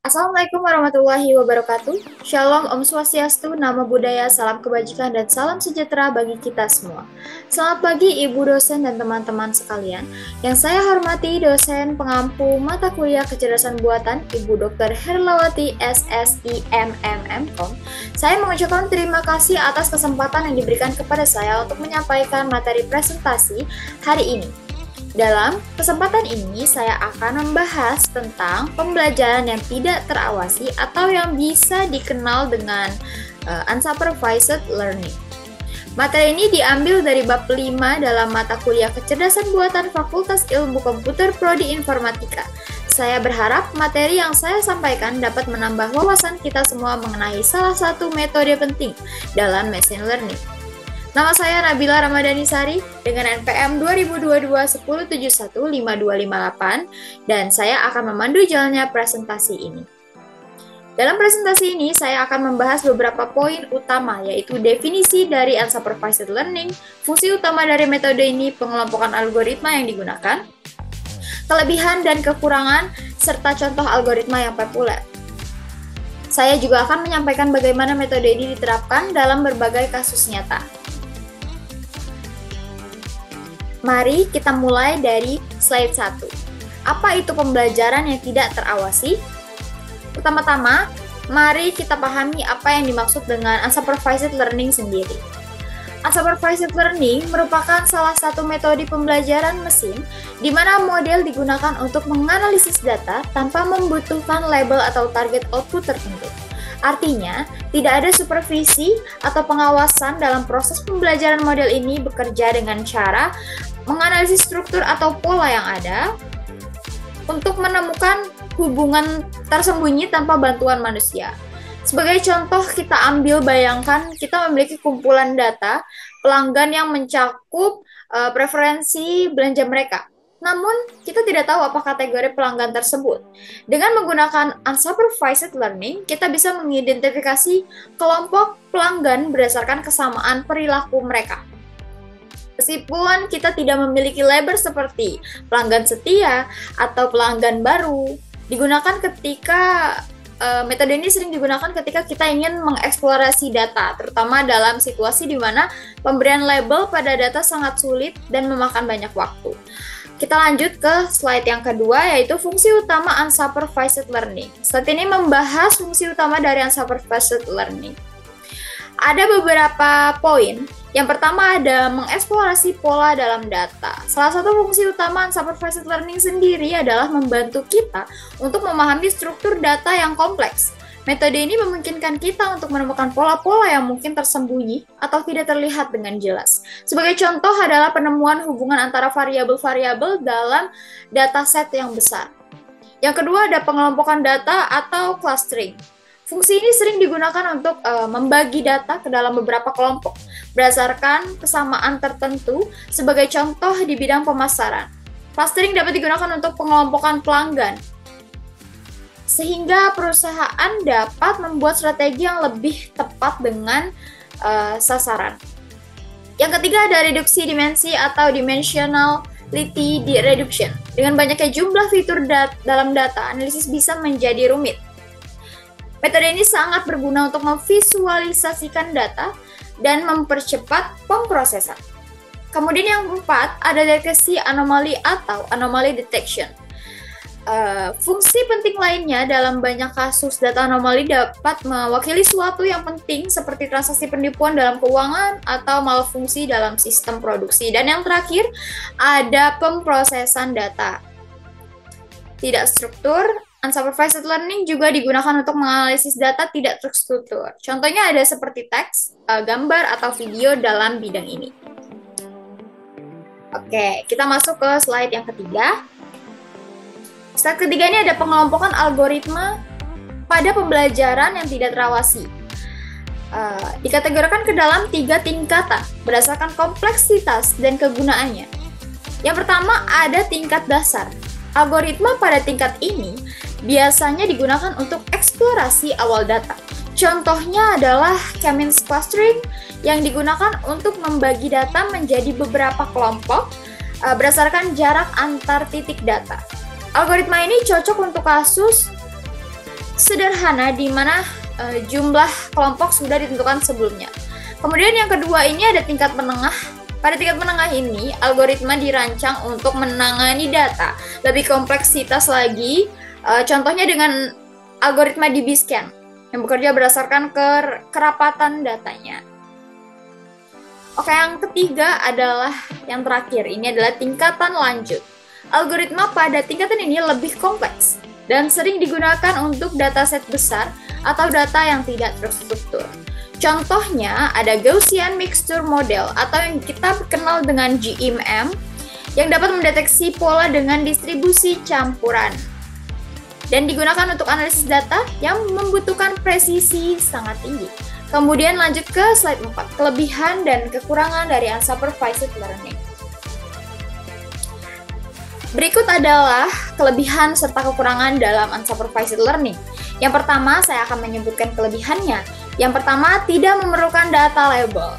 Assalamualaikum warahmatullahi wabarakatuh. Shalom, Om Swastiastu, Namo Buddhaya, salam kebajikan dan salam sejahtera bagi kita semua. Selamat pagi Ibu dosen dan teman-teman sekalian. Yang saya hormati dosen pengampu mata kuliah kecerdasan buatan Ibu Dr. Herlawati SSI MMM.Com. Saya mengucapkan terima kasih atas kesempatan yang diberikan kepada saya untuk menyampaikan materi presentasi hari ini. Dalam kesempatan ini, saya akan membahas tentang pembelajaran yang tidak terawasi atau yang bisa dikenal dengan unsupervised learning. Materi ini diambil dari bab 5 dalam mata kuliah kecerdasan buatan Fakultas Ilmu Komputer Prodi Informatika. Saya berharap materi yang saya sampaikan dapat menambah wawasan kita semua mengenai salah satu metode penting dalam machine learning. Nama saya Nabila Ramadhani Sari dengan NPM 2022-1071-5258 dan saya akan memandu jalannya presentasi ini. Dalam presentasi ini saya akan membahas beberapa poin utama yaitu definisi dari unsupervised learning, fungsi utama dari metode ini, pengelompokan algoritma yang digunakan, kelebihan dan kekurangan, serta contoh algoritma yang populer. Saya juga akan menyampaikan bagaimana metode ini diterapkan dalam berbagai kasus nyata. Mari kita mulai dari slide 1. Apa itu pembelajaran yang tidak terawasi? Pertama-tama, mari kita pahami apa yang dimaksud dengan unsupervised learning sendiri. Unsupervised learning merupakan salah satu metode pembelajaran mesin di mana model digunakan untuk menganalisis data tanpa membutuhkan label atau target output tertentu. Artinya, tidak ada supervisi atau pengawasan dalam proses pembelajaran model ini bekerja dengan cara menganalisis struktur atau pola yang ada untuk menemukan hubungan tersembunyi tanpa bantuan manusia. Sebagai contoh, kita bayangkan kita memiliki kumpulan data pelanggan yang mencakup preferensi belanja mereka. Namun, kita tidak tahu apa kategori pelanggan tersebut. Dengan menggunakan unsupervised learning, kita bisa mengidentifikasi kelompok pelanggan berdasarkan kesamaan perilaku mereka. Meskipun kita tidak memiliki label seperti pelanggan setia atau pelanggan baru, metode ini sering digunakan ketika kita ingin mengeksplorasi data, terutama dalam situasi di mana pemberian label pada data sangat sulit dan memakan banyak waktu. Kita lanjut ke slide yang kedua, yaitu fungsi utama unsupervised learning. Slide ini membahas fungsi utama dari unsupervised learning. Ada beberapa poin. Yang pertama ada mengeksplorasi pola dalam data. Salah satu fungsi utama unsupervised learning sendiri adalah membantu kita untuk memahami struktur data yang kompleks. Metode ini memungkinkan kita untuk menemukan pola-pola yang mungkin tersembunyi atau tidak terlihat dengan jelas. Sebagai contoh adalah penemuan hubungan antara variabel-variabel dalam dataset yang besar. Yang kedua ada pengelompokan data atau clustering. Fungsi ini sering digunakan untuk membagi data ke dalam beberapa kelompok berdasarkan kesamaan tertentu, sebagai contoh di bidang pemasaran. Clustering dapat digunakan untuk pengelompokan pelanggan, sehingga perusahaan dapat membuat strategi yang lebih tepat dengan sasaran. Yang ketiga ada reduksi dimensi atau dimensionality reduction. Dengan banyaknya jumlah fitur dalam data, analisis bisa menjadi rumit. Metode ini sangat berguna untuk memvisualisasikan data dan mempercepat pemrosesan. Kemudian yang keempat ada deteksi anomali atau anomaly detection. Fungsi penting lainnya dalam banyak kasus data anomali dapat mewakili suatu yang penting seperti transaksi penipuan dalam keuangan atau malfungsi dalam sistem produksi. Dan yang terakhir ada pemrosesan data tidak struktur. Unsupervised learning juga digunakan untuk menganalisis data tidak terstruktur. Contohnya ada seperti teks, gambar, atau video dalam bidang ini. Oke, kita masuk ke slide yang ketiga. Slide ketiga ini ada pengelompokan algoritma pada pembelajaran yang tidak terawasi. Dikategorikan ke dalam 3 tingkatan berdasarkan kompleksitas dan kegunaannya. Yang pertama ada tingkat dasar. Algoritma pada tingkat ini biasanya digunakan untuk eksplorasi awal data. Contohnya adalah K-means clustering yang digunakan untuk membagi data menjadi beberapa kelompok berdasarkan jarak antar titik data. Algoritma ini cocok untuk kasus sederhana di mana jumlah kelompok sudah ditentukan sebelumnya. Kemudian yang kedua ini ada tingkat menengah. Pada tingkat menengah ini, algoritma dirancang untuk menangani data lebih kompleksitas lagi. Contohnya dengan algoritma DB-Scan yang bekerja berdasarkan kerapatan datanya. Oke, yang ketiga adalah yang terakhir. Ini adalah tingkatan lanjut. Algoritma pada tingkatan ini lebih kompleks dan sering digunakan untuk dataset besar atau data yang tidak terstruktur. Contohnya ada Gaussian Mixture Model atau yang kita kenal dengan GMM yang dapat mendeteksi pola dengan distribusi campuran dan digunakan untuk analisis data yang membutuhkan presisi sangat tinggi. Kemudian lanjut ke slide 4, kelebihan dan kekurangan dari unsupervised learning. Berikut adalah kelebihan serta kekurangan dalam unsupervised learning. Yang pertama, saya akan menyebutkan kelebihannya. Yang pertama, tidak memerlukan data label.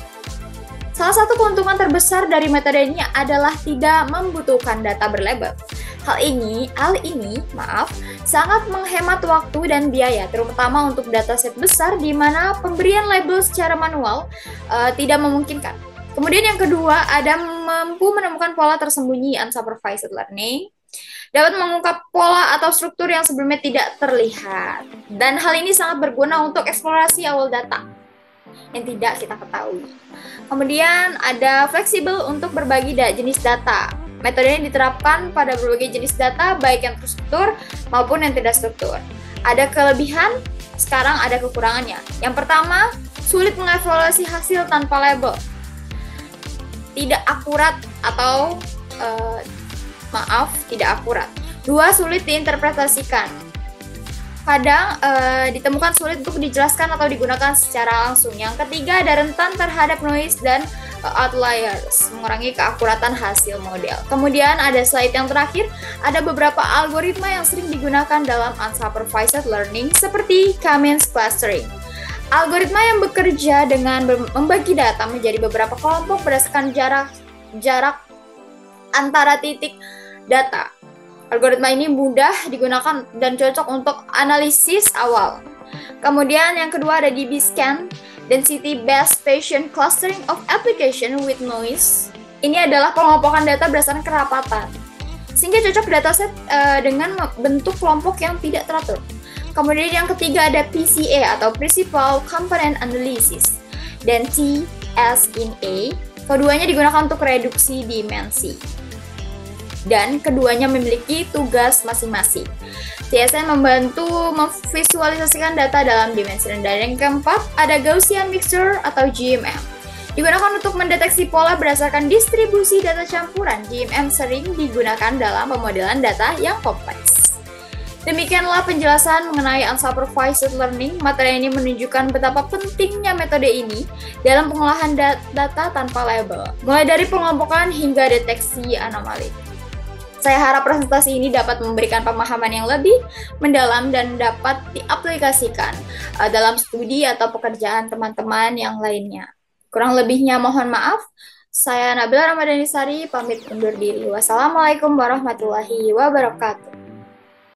Salah satu keuntungan terbesar dari metode ini adalah tidak membutuhkan data berlabel. Hal ini sangat menghemat waktu dan biaya, terutama untuk dataset besar di mana pemberian label secara manual tidak memungkinkan. Kemudian yang kedua, ada mampu menemukan pola tersembunyi unsupervised learning, dapat mengungkap pola atau struktur yang sebelumnya tidak terlihat. Dan hal ini sangat berguna untuk eksplorasi awal data yang tidak kita ketahui. Kemudian ada fleksibel untuk berbagi jenis data. Metode ini diterapkan pada berbagai jenis data, baik yang terstruktur maupun yang tidak struktur. Ada kelebihan, sekarang ada kekurangannya. Yang pertama, sulit mengevaluasi hasil tanpa label. Tidak akurat atau tidak akurat. Dua, sulit diinterpretasikan. Kadang ditemukan sulit untuk dijelaskan atau digunakan secara langsung. Yang ketiga, ada rentan terhadap noise dan outliers, mengurangi keakuratan hasil model. Kemudian ada slide yang terakhir, ada beberapa algoritma yang sering digunakan dalam unsupervised learning seperti K-means clustering. Algoritma yang bekerja dengan membagi data menjadi beberapa kelompok berdasarkan jarak antara titik data. Algoritma ini mudah digunakan dan cocok untuk analisis awal. Kemudian yang kedua ada DB-Scan, Density Based Bayesian Clustering of Application with Noise. Ini adalah pengelompokan data berdasarkan kerapatan, sehingga cocok dataset dengan bentuk kelompok yang tidak teratur. Kemudian yang ketiga ada PCA atau Principal Component Analysis dan TSNA. Keduanya digunakan untuk reduksi dimensi. Dan keduanya memiliki tugas masing-masing. TSN membantu memvisualisasikan data dalam dimensi rendah. Yang keempat, ada Gaussian Mixture atau GMM. Digunakan untuk mendeteksi pola berdasarkan distribusi data campuran. GMM sering digunakan dalam pemodelan data yang kompleks. Demikianlah penjelasan mengenai unsupervised learning. Materi ini menunjukkan betapa pentingnya metode ini dalam pengolahan data tanpa label, mulai dari pengelompokan hingga deteksi anomali. Saya harap presentasi ini dapat memberikan pemahaman yang lebih mendalam dan dapat diaplikasikan dalam studi atau pekerjaan teman-teman yang lainnya. Kurang lebihnya mohon maaf. Saya Nabila Ramadhanisari, pamit undur diri. Wassalamualaikum warahmatullahi wabarakatuh.